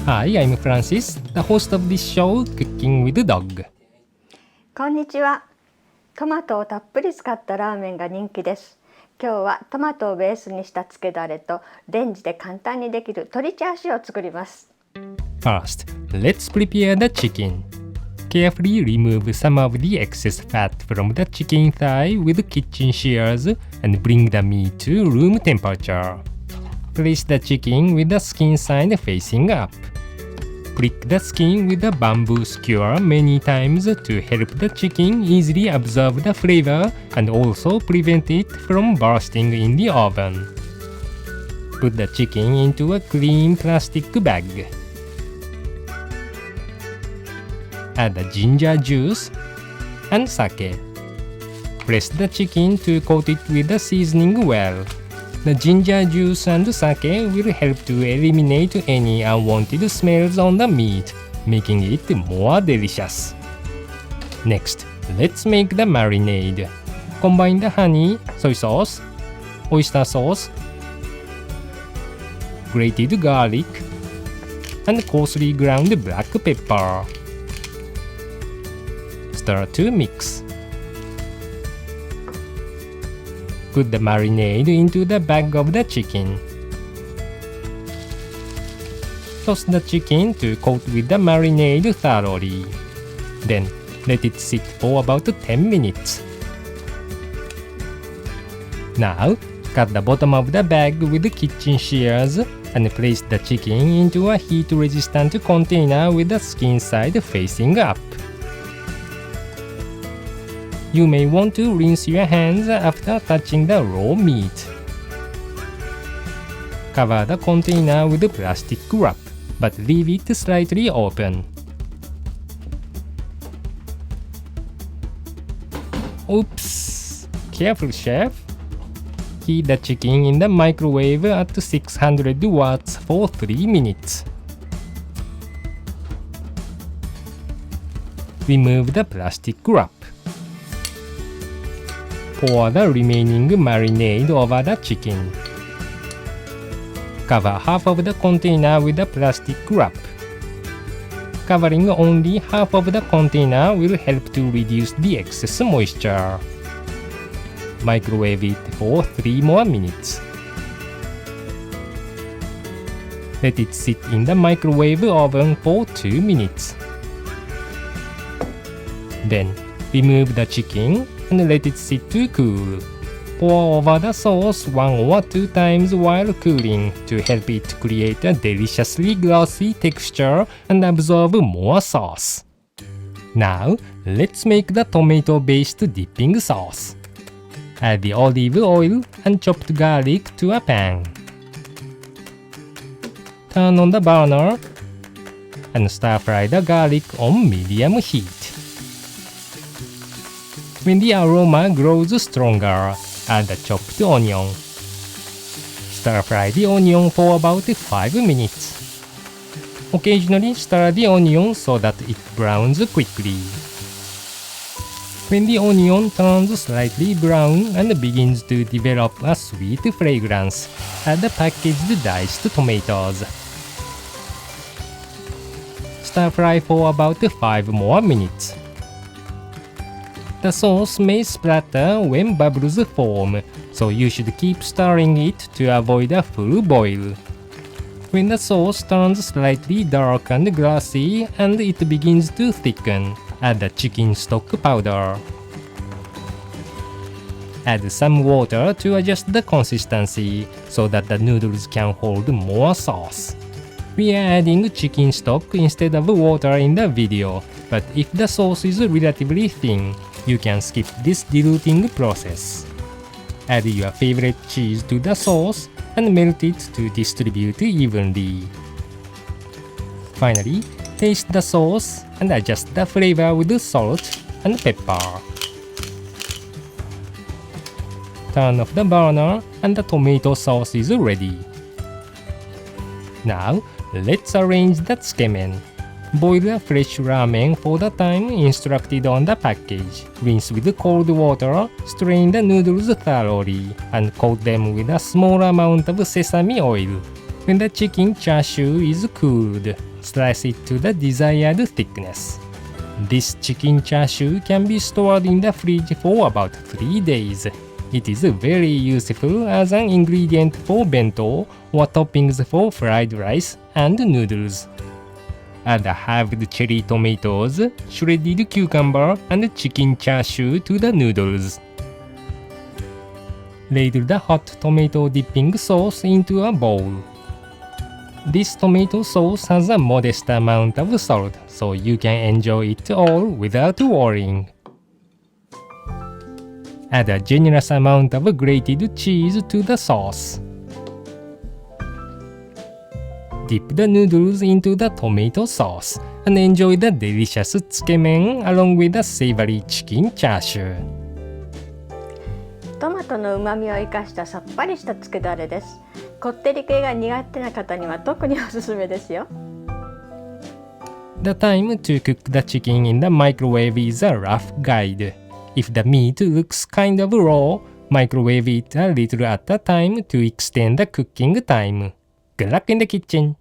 Hi, I'm Francis, the host of this show, Cooking with Dog. こんにちは。トマトをたっぷり使ったラーメンが人気です。今日はトマトをベースにしたつけだれとレンジで簡単にできる鶏チャーシューを作ります。First, let's prepare the chicken. Carefully remove some of the excess fat from the chicken thigh with kitchen shears and bring the meat to room temperature. Place the chicken with the skin side facing up. Prick the skin with a bamboo skewer many times to help the chicken easily absorb the flavor and also prevent it from bursting in the oven. Put the chicken into a clean plastic bag. Add the ginger juice and sake. Press the chicken to coat it with the seasoning well. The ginger juice and sake will help to eliminate any unwanted smells on the meat, making it more delicious. Next, let's make the marinade. Combine the honey, soy sauce, oyster sauce, grated garlic, and coarsely ground black pepper. Stir to mix. Put the marinade into the bag of the chicken. Toss the chicken to coat with the marinade thoroughly. Then, let it sit for about 10 minutes. Now, cut the bottom of the bag with the kitchen shears and place the chicken into a heat-resistant container with the skin side facing up. You may want to rinse your hands after touching the raw meat. Cover the container with a plastic wrap, but leave it slightly open. Oops! Careful, chef! Heat the chicken in the microwave at 600 watts for 3 minutes. Remove the plastic wrap. Pour the remaining marinade over the chicken. Cover half of the container with a plastic wrap. Covering only half of the container will help to reduce the excess moisture. Microwave it for 3 more minutes. Let it sit in the microwave oven for 2 minutes. Then, remove the chicken and let it sit to cool. Pour over the sauce 1 or 2 times while cooling to help it create a deliciously glossy texture and absorb more sauce. Now, let's make the tomato-based dipping sauce. Add the olive oil and chopped garlic to a pan. Turn on the burner and stir-fry the garlic on medium heat. When the aroma grows stronger, add the chopped onion. Stir-fry the onion for about 5 minutes. Occasionally stir the onion so that it browns quickly. When the onion turns slightly brown and begins to develop a sweet fragrance, add the packaged diced tomatoes. Stir-fry for about 5 more minutes. The sauce may splatter when bubbles form, so you should keep stirring it to avoid a full boil. When the sauce turns slightly dark and glossy and it begins to thicken, add the chicken stock powder. Add some water to adjust the consistency so that the noodles can hold more sauce. We are adding chicken stock instead of water in the video, but if the sauce is relatively thin, you can skip this diluting process. Add your favorite cheese to the sauce and melt it to distribute evenly. Finally, taste the sauce and adjust the flavor with salt and pepper. Turn off the burner and the tomato sauce is ready. Now, let's arrange the tsukemen. Boil a fresh ramen for the time instructed on the package. Rinse with cold water, strain the noodles thoroughly, and coat them with a small amount of sesame oil. When the chicken chashu is cooled, Slice it to the desired thickness. This chicken chashu can be stored in the fridge for about 3 days. It is very useful as an ingredient for bento or toppings for fried rice and noodles. Add halved cherry tomatoes, shredded cucumber, and chicken chashu to the noodles. Ladle the hot tomato dipping sauce into a bowl. This tomato sauce has a modest amount of salt, so you can enjoy it all without worrying. Add a generous amount of grated cheese to the sauce. Dip the noodles into the tomato sauce and enjoy the delicious tsukemen along with the savory chicken chashu. トマトの旨味を生かしたさっぱりしたつけだれです。こってり系が苦手な方には特におすすめですよ。The time to cook the chicken in the microwave is a rough guide. If the meat looks kind of raw, microwave it a little at a time to extend the cooking time. Good luck in the kitchen!